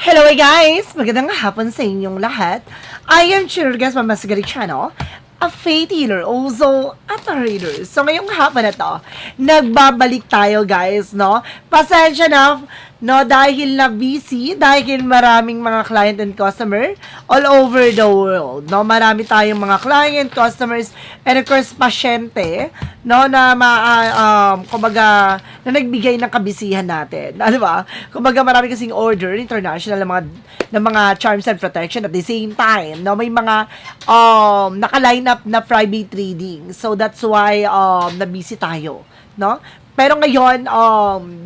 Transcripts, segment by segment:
Hello guys! Magandang hapon sa inyong lahat. I am Chirgas Mamasagari Channel, a faith healer, also at a reader. So ngayong hapon na to, nagbabalik tayo guys, no? Pasensya na, no? Dahil na busy, dahil maraming mga client and customer all over the world, no? Marami tayong mga client, customers, and of course, pasyente, no? Na kumbaga, na nagbigay ng kabisihan natin. Ano ba? Kumbaga, marami kasing order, international ng mga charms and protection at the same time, no? May mga naka-line up na private reading. So, that's why na-busy tayo, no? Pero ngayon,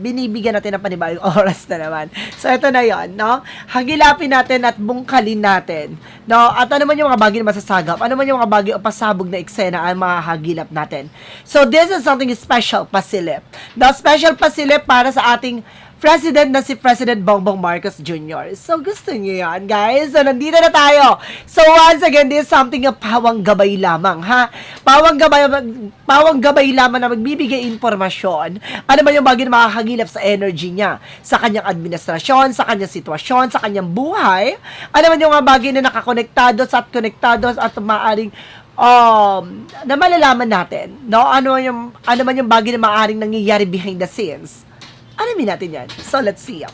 binibigyan natin ng panibagong oras na naman. So, ito na yon, no? Hagilapin natin at bungkalin natin, no? At ano man yung mga bagay na masasagap, ano man yung mga bagay o pasabog na eksena ang mga hagilap natin. So, this is something special pasilip. Now, special pasilip para sa ating President na si President Bongbong Marcos Jr. So, gusto niyo yan, guys? So, nandito na tayo. So, once again, this is something of pawang gabay lamang, ha? Pawang gabay lamang na magbibigay informasyon. Ano man yung bagay na makakagilap sa energy niya, sa kanyang administrasyon, sa kanyang sitwasyon, sa kanyang buhay. Ano man yung mga bagay na nakakonektados at maaring na malalaman natin, no? Ano man yung bagay na maaring nangyayari behind the scenes. Alamin natin yan. So, let's see.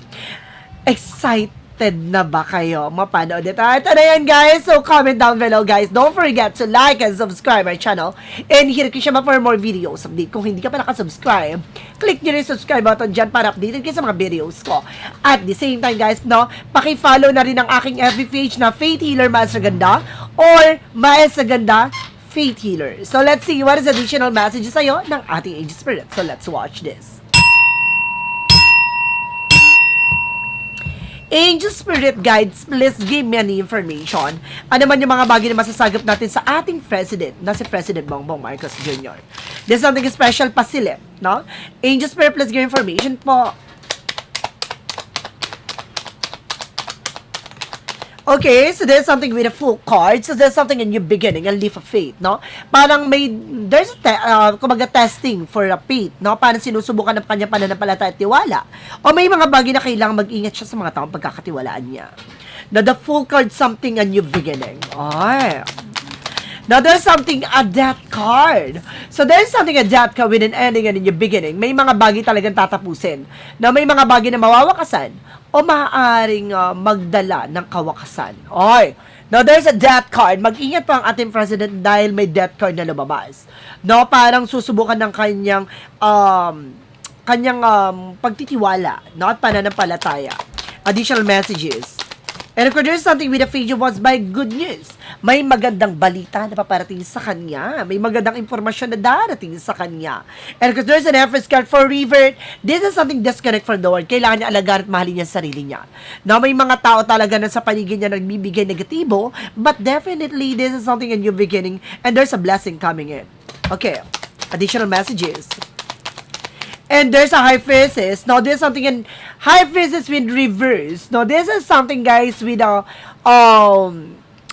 Excited na ba kayo mapanood ito? Ito na yan, guys. So, comment down below, guys. Don't forget to like and subscribe my channel. And hit ko siya for more videos. Kung hindi ka pa nakasubscribe, click nyo rin yung subscribe button dyan para updated kayo sa mga videos ko. At the same time, guys, no, paki-follow na rin ang aking FB page na Faith Healer Maestra Ganda or Maestra Ganda Faith Healer. So, let's see what is additional messages sa'yo ng ating Angel Spirit. So, let's watch this. Angel Spirit Guides, please give me any information. Ano man yung mga bagay na masasagap natin sa ating President, na si President Bongbong Marcos Jr. There's something special pasilip, no? Angel Spirit, please give information po. Okay, so there's something with a full card. So there's something in your beginning, a leap of faith, no? Parang there's kumbaga testing for a faith, no? Parang sinusubukan ng kanyang pananampalataya at tiwala. O may mga bagay na kailangang mag-ingat siya sa mga taong pagkakatiwalaan niya. Now, the full card, something a new beginning. Ay. Now, there's something, a death card. So, there's something, a death card with an ending and a new beginning. May mga bagay talagang tatapusin. Na may mga bagay na mawawakasan o maaaring magdala ng kawakasan. Oy! Now, there's a death card. Mag-ingat po ang ating president dahil may death card na lumabas. No, parang susubukan ng kanyang pagtitiwala, no, at pananampalataya. Additional messages. And of course, there's something with the page was by good news. May magandang balita na paparating sa kanya. May magandang informasyon na darating sa kanya. And of course, there's an efforts card for revert. This is something disconnect from the world. Kailangan niya alagaan at mahalin niya sarili niya. Now, may mga tao talaga na sa paligid niya nagbibigay negatibo, but definitely, this is something a new beginning and there's a blessing coming in. Okay, additional messages. And there's a high priestess. Now, there's something in high priestess with reverse. Now, this is something, guys, with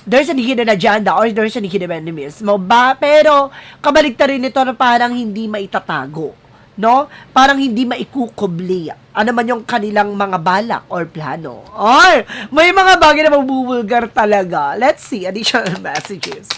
there's a hidden agenda or there's a hidden enemies. Pero, kabaligtarin nito na parang hindi maitatago. No? Parang hindi maikukubli. Ano man yung kanilang mga balak or plano. Or, may mga bagay na mabubulgar talaga. Let's see additional messages.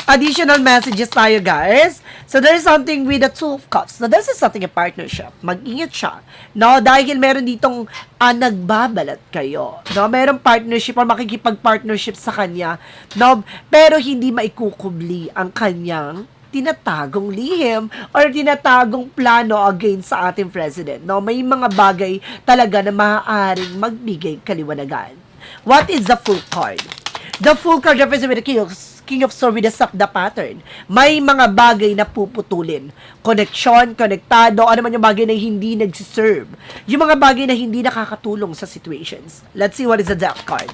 Additional messages tayo, guys. So, there's something with the Two of Cups. Now, this is something a partnership. Mag-ingat siya. No, dahil meron ditong nagbabalat kayo. No, merong partnership or makikipag-partnership sa kanya. No, pero hindi maikukubli ang kanyang tinatagong lihim or tinatagong plano against sa ating president. No, may mga bagay talaga na maaaring magbigay kaliwanagan. What is the full card? The full card represents with the King of Swords with the Sakda pattern. May mga bagay na puputulin. Connection, konektado, ano man yung bagay na hindi nagsiserve. Yung mga bagay na hindi nakakatulong sa situations. Let's see what is the Death card.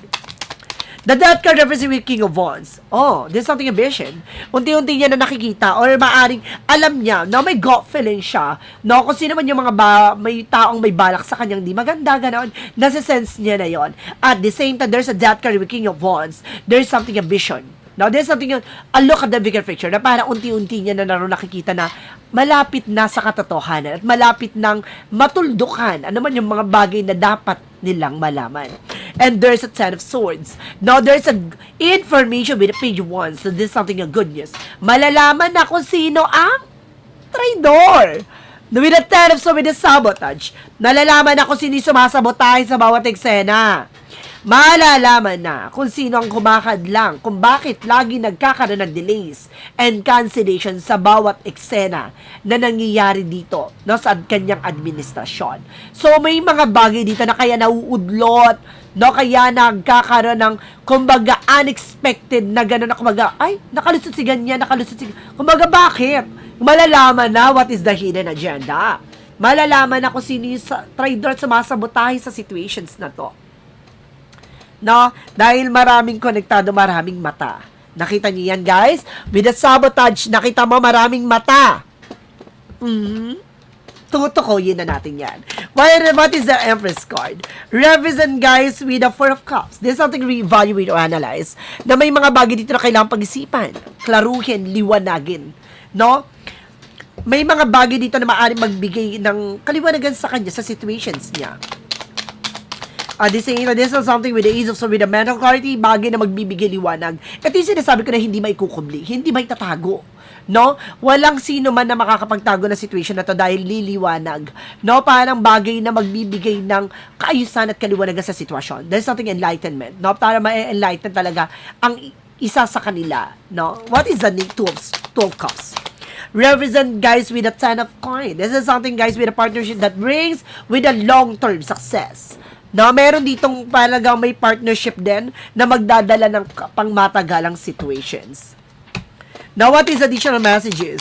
The Death card represents with King of Wands. Oh, there's something ambition. Unti-unti niya na nakikita or maaring alam niya na may gut feeling siya. No, kung sino man yung mga may taong may balak sa kanyang di maganda, ganoon. Nasa-sense niya na yon. At the same time, there's a Death card with King of Wands. There's something ambition. Now, there's something yun, a look at the bigger picture, na parang unti-unti niya na naroon nakikita na malapit na sa katotohanan at malapit ng matuldukan. Ano man yung mga bagay na dapat nilang malaman. And there's a Ten of Swords. Now, there's a information with the page 1. So, this is something a good news. Malalaman na kung sino ang traidor. With the Ten of Swords, with the sabotage. Nalalaman na kung sino yung sumasabotahe sa bawat eksena. Malalaman na kung sino ang kumakadlang, kung bakit lagi nagkakaroon ng delays and cancellation sa bawat eksena na nangyayari dito, no, sa kanyang administrasyon. So, may mga bagay dito na kaya nauudlot, no, kaya nagkakaroon ng, kumbaga, unexpected na gano'n na, kumbaga, ay, nakalusot si ganyan, kumbaga, bakit? Malalaman na what is the hidden agenda. Malalaman na kung sino yung traidor at sumasabotahe sa situations na to. No? Dahil maraming konektado, maraming mata. Nakita niyo yan, guys? With the sabotage, nakita mo maraming mata. Tutukoyin na natin yan. What is the Empress card? Represent, guys, with the Four of Cups. This is something re-evaluate or analyze na may mga bagay dito na kailangang pag-isipan, klaruhin, liwanagin. No? May mga bagay dito na maaaring magbigay ng kaliwanagan sa kanya, sa situations niya. This is something with the Ace of Swords, with the mental clarity, bagay na magbibigay liwanag. Ito yung sinasabi ko na hindi may kukubli, hindi may tatago. No? Walang sino man na makakapagtago na situation na to dahil liliwanag. No? Parang bagay na magbibigay ng kaayusan at kaliwanagan sa sitwasyon. There's something enlightenment. No? Para ma-enlighten talaga ang isa sa kanila. No? What is the Two of Cups? Represent, guys, with a Ten of Coins. This is something, guys, with a partnership that brings with a long-term success. Na meron ditong talagang may partnership din na magdadala ng pangmatagalang situations. Now, what is additional messages?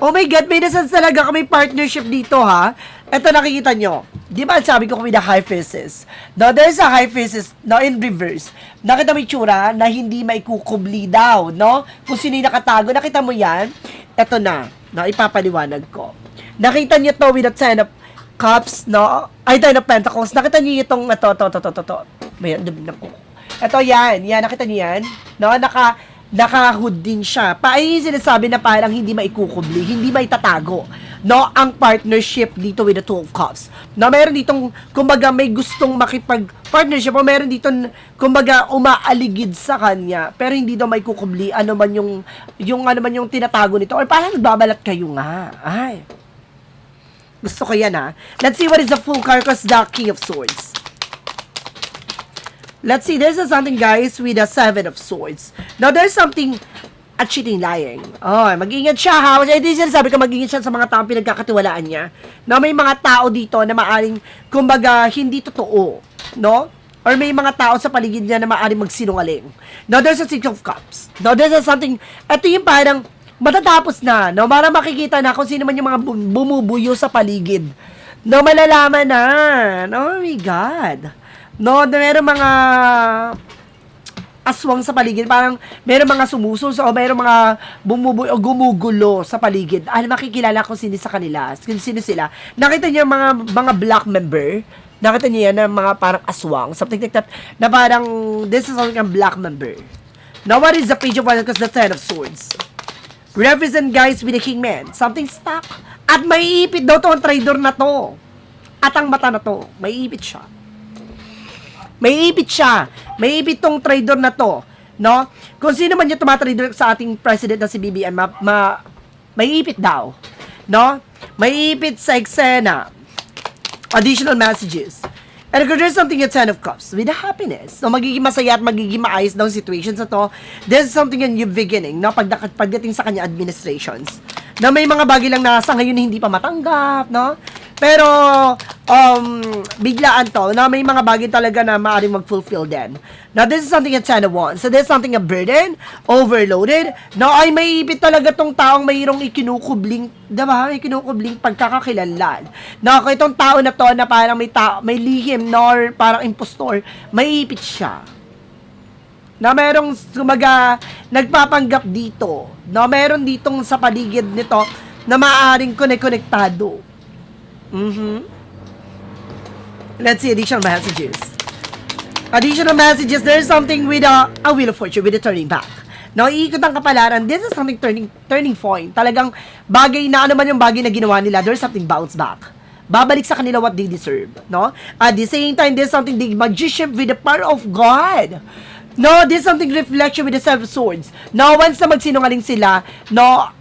Oh my God, may nasaan talaga kami partnership dito, ha? Ito, nakikita nyo. Di ba sabi ko kami na high faces? Now, there's a high faces, now in reverse. Nakita mo yung tsura na hindi may kukubli daw, no? Kung sino yung nakatago, nakita mo yan? Ito na, ipapaliwanag ko. Nakita nyo to with a Ten of Cups, no? Ay, Ten of Pentacles. Nakita niyo itong, ito. May, ito, yan, nakita niyo yan? No? Naka-hood din siya. Ay, sinasabi na parang hindi maikukubli, hindi maitatago. No? Ang partnership dito with the Two of Cups. No? Meron ditong, kumbaga, may gustong makipag-partnership o meron ditong, kumbaga, umaaligid sa kanya. Pero hindi daw maikukubli, ano man yung tinatago nito. Or parang nagbabalat kayo nga. Ay. Gusto ko yan, ha. Let's see what is the full card, because the King of Swords. Let's see, there's something, guys, with the Seven of Swords. Now, there's something at cheating, lying. Oh, mag-ingat siya, ha. Ito yung sinasabi ko, mag-ingat siya sa mga taong pinagkakatiwalaan niya. Na may mga tao dito na maaring, kumbaga, hindi totoo. No? Or may mga tao sa paligid niya na maaring magsinungaling. Now, there's a Six of Cups. Now, there's something, ito yung parang, matatapos na, no? Para makikita na kung sino man yung mga bumubuyo sa paligid. No, malalaman na. No, oh my God. No, meron mga aswang sa paligid. Parang meron mga sumususo o meron mga bumubuyo o gumugulo sa paligid. Makikilala kung sino sa kanila. Sino sila. Nakita niyo mga black member. Nakita niyo yan na mga parang aswang. Something like that. Na parang, this is something a black member. Now, what is the Page of Wands? Because the Ten of Swords. Represent, guys, with the Kingman. Something stuck. At may ipit daw to ang traidor na to. At ang mata na to. May ipit siya. May ipit tong traidor na to. No? Kung sino man yung tumatraidor sa ating president na si BBM, may ipit daw. No? May ipit sa eksena. Additional messages. And if there's something at Ten of Cups, with the happiness, so magiging masaya at magiging maayos daw situations na to, there's something a new beginning, no? Pagdating sa kanya administrations, na may mga bagay lang na sa ngayon hindi pa matanggap, no? Pero, biglaan to, na may mga bagay talaga na maaaring mag-fulfill din. Now, this is something at Ten of Wands. So, there's something a burden, overloaded. No, ay may ipit talaga tong taong mayroong ikinukubling, diba? Ikinukubling pagkakakilanlan. No, kung itong tao na to na parang may lihim, nor parang impostor, may ipit siya. Na merong, kumaga, nagpapanggap dito. No, meron ditong sa paligid nito na maaaring konektado. Let's see additional messages. Additional messages, there's something with a Wheel of Fortune, with a turning back. No, iikot ang kapalaran. This is something turning point. Talagang bagay na ano man yung bagay na ginawa nila, there's something bounce back. babalik sa kanila what they deserve, no? At the same time, there's something the magician with the power of God. No, there's something reflection with the seven swords. No, once na magsinungaling sila, no,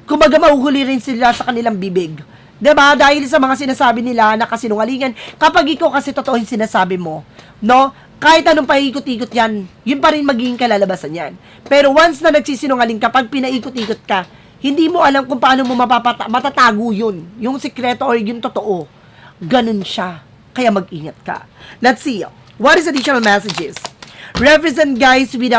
kumaga mahuhuli rin sila sa kanilang bibig. Diba? Dahil sa mga sinasabi nila na kasinungalingan, kapag ikaw kasi totoo yung sinasabi mo, no, kahit anong paikot-ikot yan, yun pa rin magiging kalalabasan yan. Pero once na nagsisinungaling, kapag pinaikot-ikot ka, hindi mo alam kung paano mo matatago yun. Yung sikreto or yung totoo. Ganun siya. Kaya mag-ingat ka. Let's see. What is additional messages? Represent guys with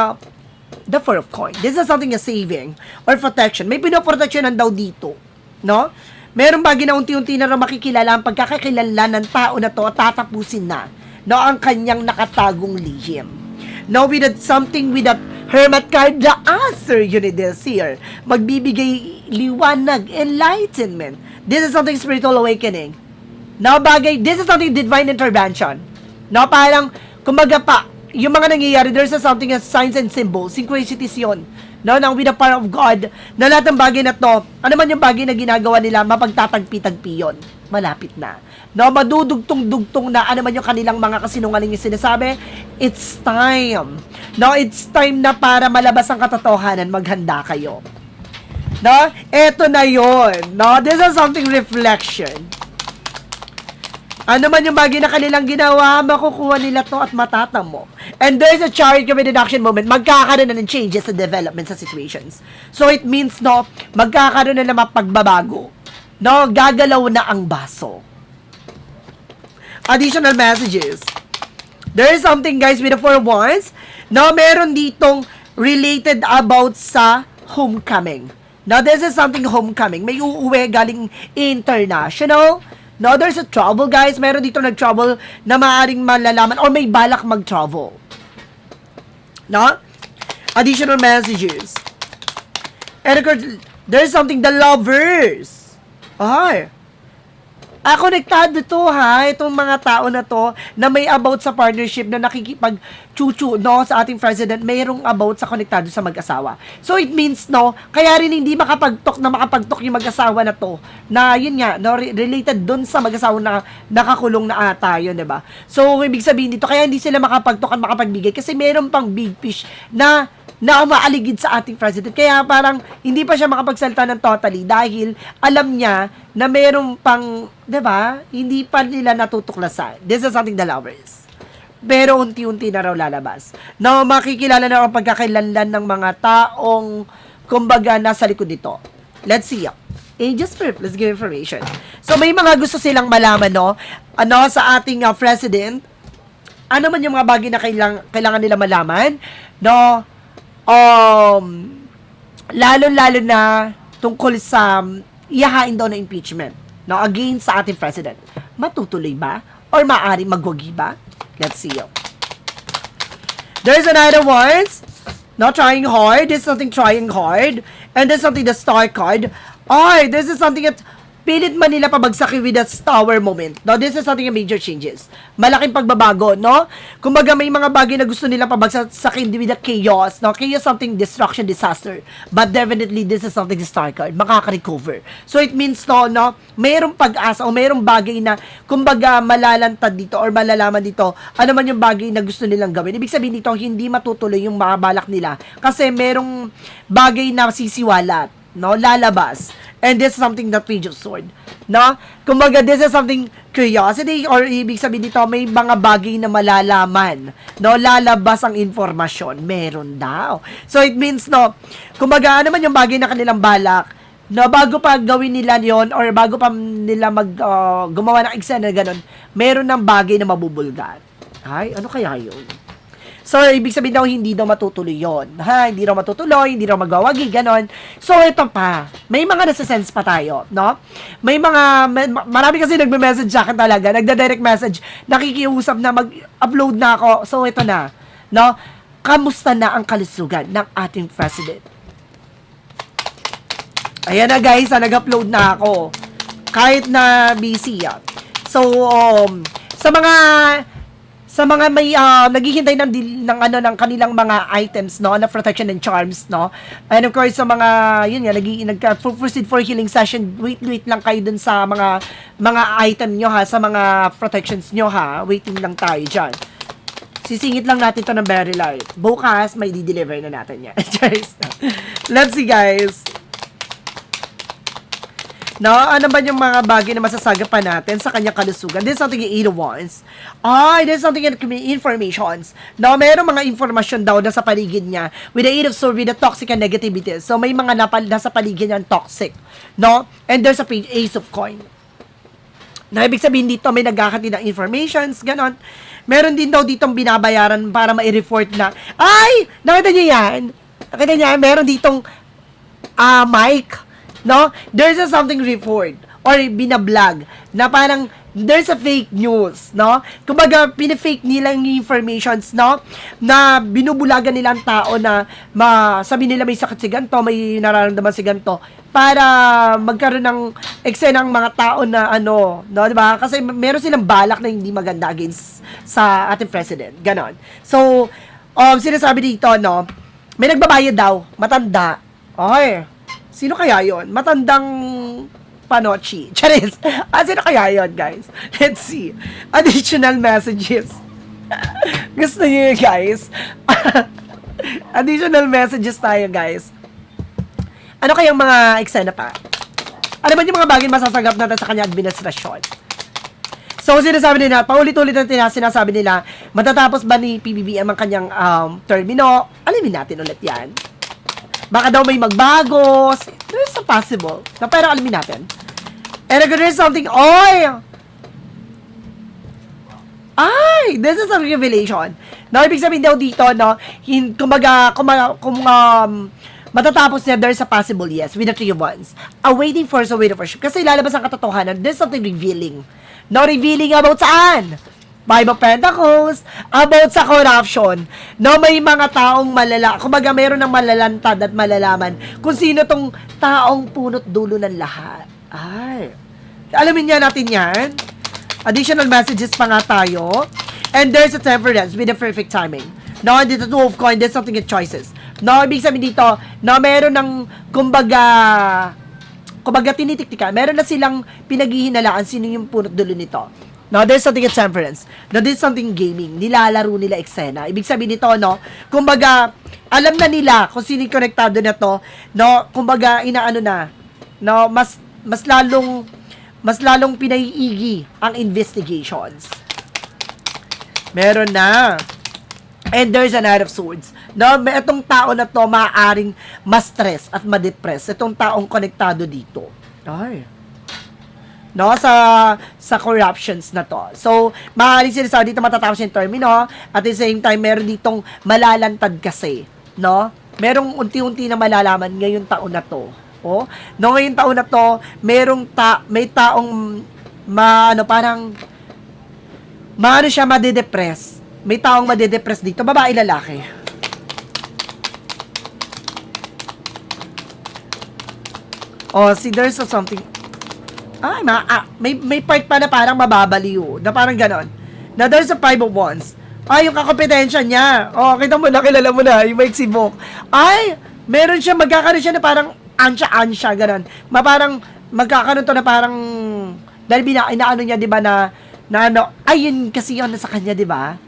the Four of Coins. This is something a saving or protection. May pinoproteksyonan daw dito. No? Meron ba ginaunti-unti na makikilala ang pagkakakilala ng tao na to at tatapusin na, no, ang kanyang nakatagong lihim. No, with that, something with that Hermit card, the answer you need this here. Magbibigay liwanag, enlightenment. This is something spiritual awakening. No, bagay, this is something divine intervention. No, parang, kumbaga pa, yung mga nangyayari, there's something as signs and symbols, synchronicities yun. No, na with the power of God, na lahat ng bagay na to, ano man yung bagay na ginagawa nila, mapagtatagpi-tagpi yun. Malapit na. No, madudugtong-dugtong na ano man yung kanilang mga kasinungaling yung sinasabi, it's time. No, it's time na para malabas ang katotohanan, maghanda kayo. No, eto na yon. No, this is something reflection. Ano man yung bagay na kanilang ginawa, makukuha nila to at matatamo. And there's a charge of reduction moment. Magkakaroon na ng changes sa development sa situations. So it means, no, magkakaroon na ng pagbabago. No, gagalaw na ang baso. Additional messages. There is something, guys, with the Four of Wands. No, meron ditong related about sa homecoming. Now, this is something homecoming. May uuwi galing international. No, there's a trouble, guys. Meron dito nag-trouble na maaaring malalaman or may balak mag-trouble. No? Additional messages. And of course, there's something, the lovers. Ay. Konektado to ha, itong mga tao na to na may about sa partnership na nakikipag-chuchu, no, sa ating president, mayroong about sa konektado sa mag-asawa. So it means, no, kaya rin hindi makapagtok yung mag-asawa na to, na yun nga, no, related dun sa mag-asawa na nakakulong na ata yun, diba? So ibig sabihin dito, kaya hindi sila makapagtok at makapagbigay kasi mayroon pang big fish na umaaligid sa ating president. Kaya parang hindi pa siya makapagsalita ng totally dahil alam niya na mayroong pang, 'di ba? Hindi pa nila natutuklasan. This is something the lovers. Pero unti-unti na raw lalabas. Na makikilala na ang pagkakailanlan ng mga taong kumbaga nasa likod nito. Let's see. Angel Spirit, let's give information. So may mga gusto silang malaman, no? Ano sa ating president? Ano man yung mga bagay na kailangan nila malaman? No? Lalo-lalo na tungkol sa ihahain daw na impeachment, no, against sa ating president. Matutuloy ba? Or maaari magwagi ba? Let's see. There's another ones, no, trying hard. This is something trying hard. And there's something the star card. This is something that pilit man nila pabagsakin with that tower moment. No, this is something major changes. Malaking pagbabago, no? Kumbaga may mga bagay na gusto nila pabagsakin with the chaos, no? Chaos something destruction, disaster. But definitely this is something star card. Makaka-recover. So it means no, mayroong pag-asa o mayroong bagay na kumbaga malalantad dito or malalaman dito ano man yung bagay na gusto nilang gawin. Ibig sabihin dito hindi matutuloy yung mga balak nila kasi merong bagay na sisiwalat, no, lalabas. And this is something that Page of Sword, no? Kumbaga, this is something curiosity or ibig sabihin dito, may mga bagay na malalaman, no? Lalabas ang informasyon. Meron daw. So, it means, no, kumbaga, ano man yung bagay na kanilang balak, no, bago pa gawin nila yon or bago pa nila gumawa ng eksena na ganun, meron ng bagay na mabubulgar. Ay, ano kaya yun? So, ibig sabihin daw, hindi daw matutuloy yun. Ha? Hindi daw matutuloy, hindi daw magwawagi, ganon. So, ito pa. May mga nasa-sense pa tayo, no? Marami kasi nagme-message sa akin talaga, nagda-direct message, nakikiusap na mag-upload na ako. So, ito na, no? Kamusta na ang kalusugan ng ating president? Ayan na guys, nag-upload na ako. Kahit na busy, So, sa mga may naghihintay ng ano ng kanilang mga items no na protection and charms no, and of course sa mga yun nga nagka-proceed for healing session, wait lang kayo dun sa mga item nyo ha, sa mga protections nyo ha, waiting lang tayo dyan. Sisingit lang natin to ng very light, bukas may di-deliver na natin yan. Let's see guys. No, ano ba yung mga bagay na masasagapan natin sa kanyang kalusugan? There's something in 8 of Wands. There's something in informations. No, merong mga informasyon daw na sa paligid niya. With the 8 of Swords, with the toxic and negativity. So, may mga nasa paligid niya toxic. No? And there's a page, Ace of Coin. Na ibig sabihin dito, may nagkakati ng informations, ganon. Meron din daw ditong binabayaran para ma-report na, ay! Nakita niyo yan? Nakita niya, meron ditong mic. No? There's a something report or binablog na parang there's a fake news, no? Kumbaga, pinifake nila yung informations, no? Na binubulagan nila ang tao na sabi nila may sakit si ganito, may nararamdaman si ganito, para magkaroon ng eksena ng mga tao na ano, no? Diba? Kasi meron silang balak na hindi maganda against sa ating president. Ganon. So, sinasabi dito, no? May nagbabayad daw, matanda. Okay. Sino kaya yon? Matandang Panochi. Charis. Sino kaya yon, guys? Let's see. Additional messages. Gusto niyo yun, guys? Additional messages tayo, guys. Ano kayang mga eksena pa? Ano ba yung mga bagay masasagap natin sa kanyang administrasyon? So, sinasabi nila, paulit-ulit na sinasabi nila, matatapos ba ni PBBM ang kanyang termino? Alamin natin ulit yan. Baka daw may magbago. There's a possible. Na pero alamin natin. And there's something, this is a revelation. Now, ibig sabihin daw dito, no, kung matatapos niya, there's a possible yes with the 3 of Wands. Awaiting for a way of worship. Kasi lalabas ang katotohanan, there's something revealing. No, revealing about saan? Five of Pentacles, about sa corruption. No, may mga taong kumbaga meron ng malalantad at malalaman kung sino tong taong punot dulo ng lahat. Alamin niya natin yan. Additional messages pa nga tayo. And there's a temperance with the perfect timing. No, dito 2 of Coins, there's something in choices. No, ibig sabihin dito, no, meron ng, kumbaga tinitiktika, meron na silang pinaghihinalaan sino yung punot dulo nito. No, there's something at temperance. No, there's something gaming. Nilalaro nila eksena. Ibig sabihin nito, no, kumbaga, alam na nila kung sino yung konektado na to, no, kumbaga, inaano na, no, mas lalong pinaiigi ang investigations. Meron na. And there's an Knight of Swords. No, itong tao na to, maaaring ma-stress at ma-depress. Itong taong konektado dito. No, sa corruptions na to. So, maaaring sinasabi dito matatapos yung termino, at the same time, meron ditong malalantad kasi, no? Merong unti-unti na malalaman ngayong taon na to. No, ngayong taon na to, may taong parang siya madedepress. May taong madedepress dito, babae, lalaki. See, there's something. May part pa na parang mababaliw. Na parang ganon. Na there's a 5 of Wands. Yung kakompetensya niya. Kita mo na, kilala mo na, yung maiksi book. Meron siya, magkakaroon siya na parang ansya, ganon. Parang, magkakaroon to na parang, dahil inaano niya, di ba, na yun kasi yun sa kanya, di ba?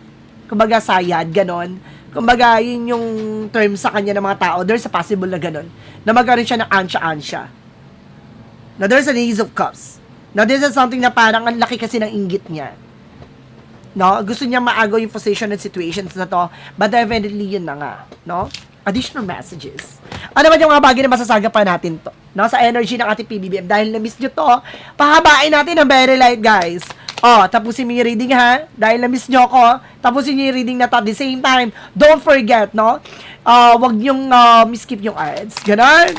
Kumbaga, sayad, ganon. Kumbaga, yun yung term sa kanya ng mga tao. There's a possible na ganon. Na magkaroon siya ng ansya. Now, there's an Ace of Cups. Now, this is something na parang ang laki kasi ng inggit niya. No? Gusto niya maagaw yung position and situations na to. But definitely, yun na nga. No? Additional messages. Ano ba yung mga bagay na masasagapan natin to? No? Sa energy ng ating PBBM. Dahil na-miss nyo to, pahabain natin ang very light, guys. Tapusin mo yung reading, ha? Dahil na-miss nyo ko, tapusin nyo yung reading na to. At the same time, don't forget, no? Wag nyong miskip yung ads. Ganon.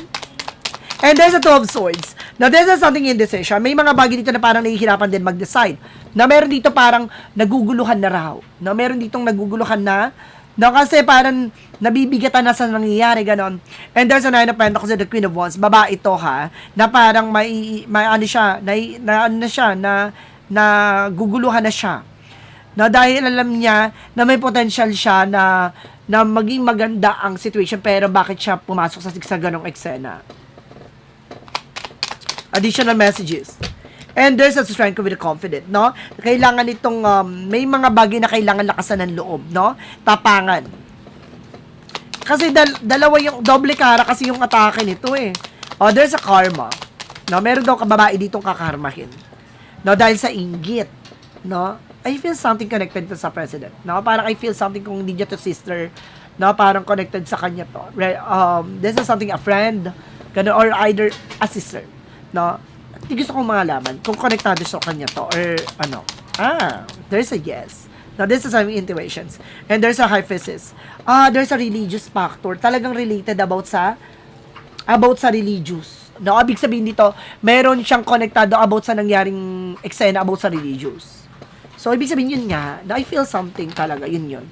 And there's a 2 of Swords. Now, there's something indecision. May mga bagay dito na parang nahihirapan din mag-decide. Na meron dito parang naguguluhan na raw. Na meron ditong naguguluhan na. Na kasi parang nabibigatan na sa nangyayari, ganon. And there's a 9 of Pentacles and the Queen of Wands. Babae ito, ha? Na parang may guguluhan na siya. Na dahil alam niya na may potential siya na maging maganda ang situation, pero bakit siya pumasok sa ganong eksena? Additional messages. And there's a strength with the confident, no? Kailangan itong, may mga bagay na kailangan lakasan ng loob, no? Tapangan. Kasi dalawa yung, doble kara kasi yung atake nito eh. Oh, there's a karma. No, meron daw kababae ditong kakarmahin. No, dahil sa inggit, no? I feel something connected to sa president. No, parang I feel something kung hindi niya to sister, no, parang connected sa kanya to. This is something a friend, ganun, or either a sister, no? Hindi gusto kong malaman kung connectado sa kanya to or ano. There's a yes. Now, this is some intuitions. And there's a hypothesis. There's a religious factor. Talagang related about sa religious. No, ibig sabihin dito, meron siyang konektado about sa nangyaring eksena about sa religious. So, ibig sabihin yun nga, na I feel something talaga, yun.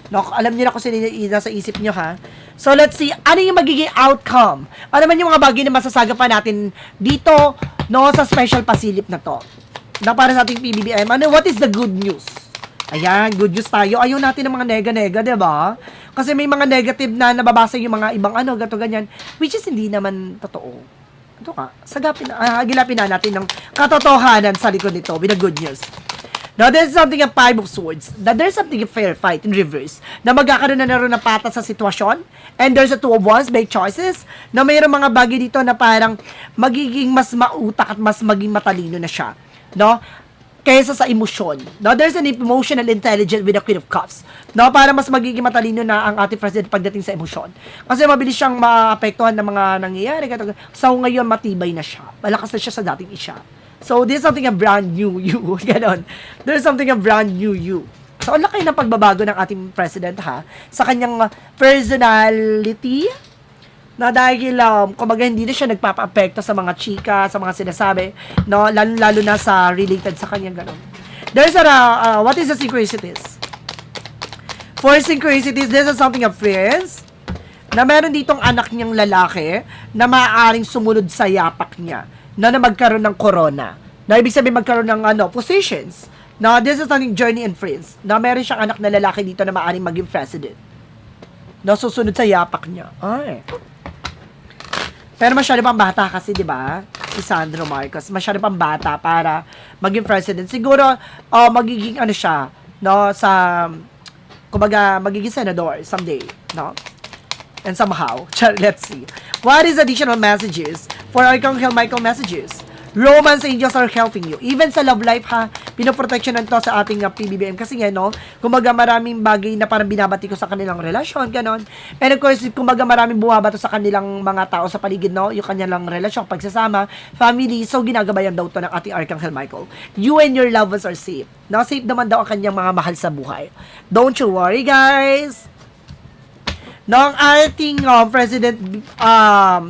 No, alam niyo na kung sino nasa isip niyo, ha? So, let's see, ano yung magiging outcome? Ano man yung mga bagay na masasagapan natin dito, no, sa special pasilip na to. Na para sa ating PBBM, what is the good news? Ayan, good news tayo. Ayaw natin ng mga nega-nega, diba? Kasi may mga negative na nababasa yung mga ibang gato ganyan, which is hindi naman totoo. Ito ka, gilapin na natin ng katotohanan sa likod nito with the good news. Now, there's something a Five of Swords, that there's something a fair fight in reverse, na magkakaroon na naroon ng patas sa sitwasyon, and there's a Two of Wands, make choices, na mayroong mga bagay dito na parang magiging mas mautak at mas maging matalino na siya, no? Kaysa sa emosyon. No, there's an emotional intelligence with the Queen of Cups. No, para mas magiging matalino na ang ating president pagdating sa emosyon. Kasi mabilis siyang maapektuhan ng mga nangyayari. So, ngayon, matibay na siya. Malakas na siya sa dating siya. So, there's something a brand new you. Ganon. There's something a brand new you. So, ang laki ng pagbabago ng ating president, ha? Sa kanyang personality, na dahil, kumbaga, hindi na siya nagpapa-apekto sa mga chika, sa mga sinasabi, no? Lalo na sa related sa kanya, gano'n. There's what is the synchronicities? For synchronicities, there's something of friends, na meron ditong anak niyang lalaki, na maaaring sumunod sa yapak niya, na magkaroon ng corona. Na ibig sabihin magkaroon ng, positions. Na this is something journey and friends, na meron siyang anak na lalaki dito na maaaring maging president. Na susunod sa yapak niya. Ay. Pero masyado pang bata kasi, di ba? Si Sandro Marcos. Masyado pang bata para maging president. Siguro, magiging siya, no? Kumbaga, magiging senador someday, no? And somehow, let's see. What is additional messages for Archangel Michael messages? Romance angels are helping you. Even sa love life, ha, pinoproteksyonan to sa ating PBBM. Kasi nga, no, kumbaga maraming bagay na parang binabati ko sa kanilang relasyon, ganon. And of course, kumbaga maraming bumabato sa kanilang mga tao sa paligid, no, yung kanilang relasyon, pagsasama, family. So, ginagabayan daw to ng ating Archangel Michael. You and your loved ones are safe. No, safe naman daw ang kanyang mga mahal sa buhay. Don't you worry, guys. No, ang ating president,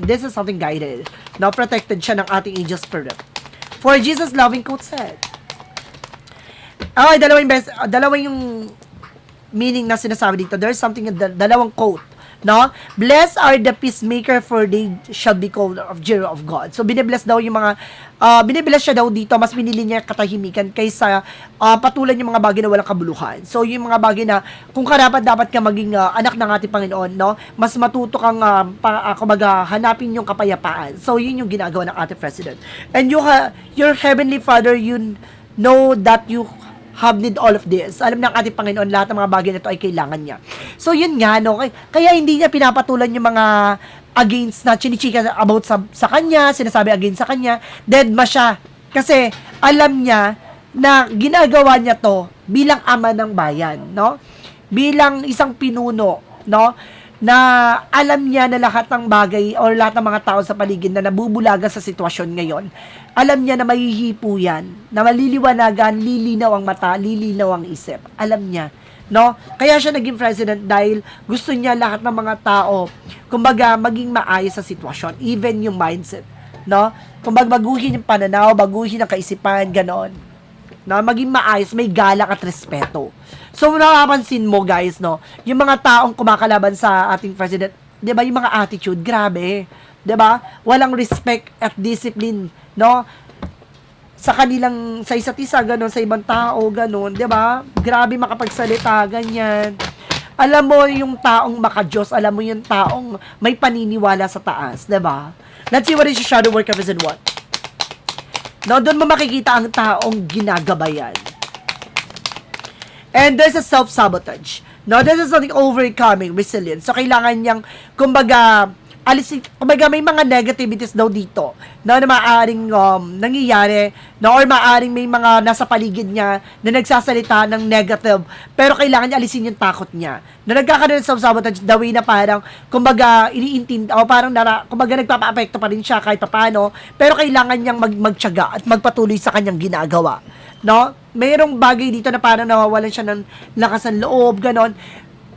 this is something guided. No, protected siya ng ating angel spirit. For Jesus loving quote said. Dalawa yung meaning na sinasabi dito. There's something, dalawang quote. No? Blessed are the peacemaker, for they shall be called of children of God. So, binibless daw yung mga, binibless siya daw dito, mas pinili niya katahimikan kaysa patulan yung mga bagay na walang kabuluhan. So, yung mga bagay na, kung karapat dapat ka maging anak ng ating Panginoon, no? Mas matuto kang, kumbaga, hanapin yung kapayapaan. So, yun yung ginagawa ng ating President. And your Heavenly Father, you know that you have need all of this. Alam ng ating Panginoon, lahat ng mga bagay na ito ay kailangan niya. So, yun nga, no? Kaya hindi niya pinapatulan yung mga against na chinichika about sa kanya, sinasabi against sa kanya, dead ma siya. Kasi, alam niya na ginagawa niya to bilang ama ng bayan, no? Bilang isang pinuno, no? Na alam niya na lahat ng bagay or lahat ng mga tao sa paligid na nabubulaga sa sitwasyon ngayon, alam niya na mahihipo yan, na maliliwanagan, lilinaw ang mata, lilinaw ang isip. Alam niya, no? Kaya siya naging president dahil gusto niya lahat ng mga tao, kumbaga, maging maayos sa sitwasyon, even yung mindset, no? Kumbaga, baguhin yung pananaw, baguhin ang kaisipan, ganon. Na maging maayos, may galak at respeto. So, napapansin mo, guys, no? Yung mga taong kumakalaban sa ating president, 'di ba, yung mga attitude, grabe. 'Di ba? Walang respect at discipline, no? sa kanilang, sa isa't isa, ganun, sa ibang tao, ganun, di ba? Grabe makapagsalita, ganyan. Alam mo yung taong makadiyos, alam mo yung taong may paniniwala sa taas, di ba? Let's see what is your shadow work of and what. No, doon mo makikita ang taong ginagabayan. And there's a self-sabotage. No, this is something overcoming, resilience. So, kailangan niyang, kumbaga, kumbaga may mga negativities daw dito na maaaring nangyayari or maaaring may mga nasa paligid niya na nagsasalita ng negative pero kailangan niya alisin yung takot niya na nagkakaroon ng self-sabotage the way na parang kumbaga iniintindi o parang kumbaga nagpapa-apekto pa rin siya kahit paano pero kailangan niyang magtiyaga at magpatuloy sa kanyang ginagawa, no? Mayroong bagay dito na parang nawawalan siya ng lakas ng loob, ganon.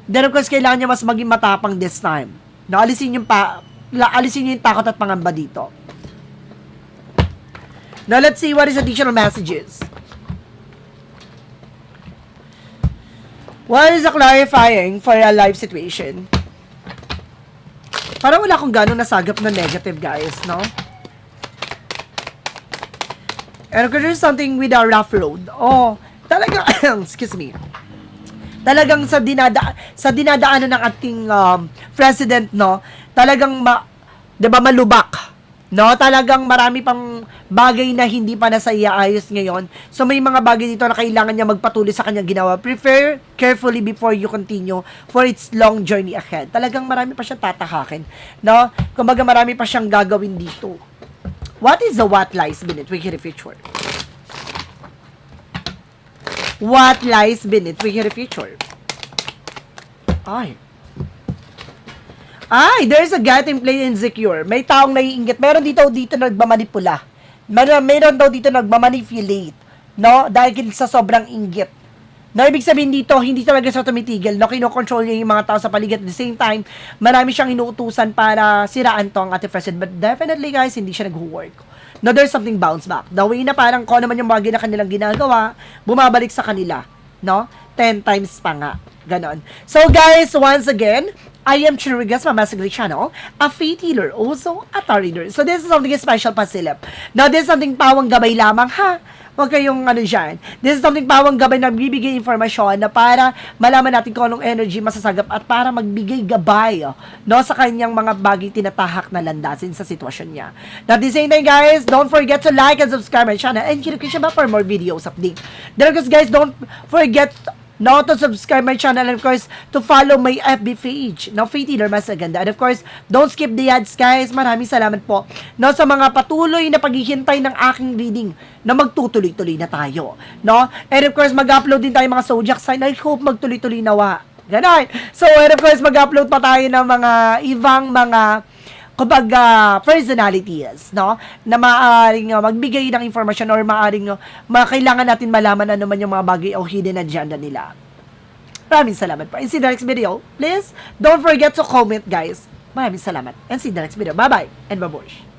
Then of course kailangan niya mas maging matapang this time. No, alisin niyo yung takot at pangamba dito. Now, let's see what is additional messages. What is a clarifying for a life situation? Parang wala akong gano'ng nasagap na negative, guys, no? And because there's something with a rough road. Oh, talaga, excuse me. Talagang sa dinadaanan ng ating president, no, talagang 'di ba malubak, no? Talagang marami pang bagay na hindi pa nasa iaayos ngayon. So may mga bagay dito na kailangan niya magpatuloy sa kanyang ginawa. Prepare carefully before you continue for its long journey ahead. Talagang marami pa siyang tatahakin, no? Kumbaga marami pa siyang gagawin dito. What is the what lies beneath wicked future? What lies beneath wicked future? Ay, there's a getting plain insecure. May taong naiinggit. Meron dito nagmamanipula. Meron daw dito nagmamanipulate. No? Dahil sa sobrang inggit. No, ibig sabihin dito, hindi talaga siya tumitigil. No, kinokontrol niya yung mga tao sa paligid. At the same time, marami siyang inuutusan para siraan to ang ating president. But definitely, guys, hindi siya nag-work. No, there's something bounce back. The way na parang kung naman yung bagay na kanilang ginagawa, bumabalik sa kanila. No? 10 times pa nga. Ganon. So, guys, once again, I am Chirigas, Mamasagli Channel, a faith healer, also a tarot reader. So, this is something special pa silip. Now, this is something pawang gabay lamang, ha? Huwag kayong dyan. This is something pawang gabay na bibigay informasyon na para malaman natin kung anong energy masasagap at para magbigay gabay, no, sa kanyang mga bagay tinatahak na landasin sa sitwasyon niya. Now, at the same time, guys, don't forget to like and subscribe my channel and click ba for more videos update. Then, guys, don't forget now to subscribe my channel and of course to follow my FB page. Now, Faith Healer Mas Aganda. And of course, don't skip the ads, guys. Maraming salamat po. No, sa mga patuloy na paghihintay ng aking reading na magtutuloy-tuloy na tayo. No? And of course, mag-upload din tayo mga zodiac sign. I hope magtuloy-tuloy nawa. Ganon. So, and of course, mag-upload pa tayo ng mga ibang mga kumbaga personalities, no, na maaaring magbigay ng information or maaaring kailangan natin malaman ano man yung mga bagay o hidden agenda nila. Maraming salamat po. And see the next video. Please, don't forget to comment, guys. Maraming salamat. And see the next video. Bye-bye and babush.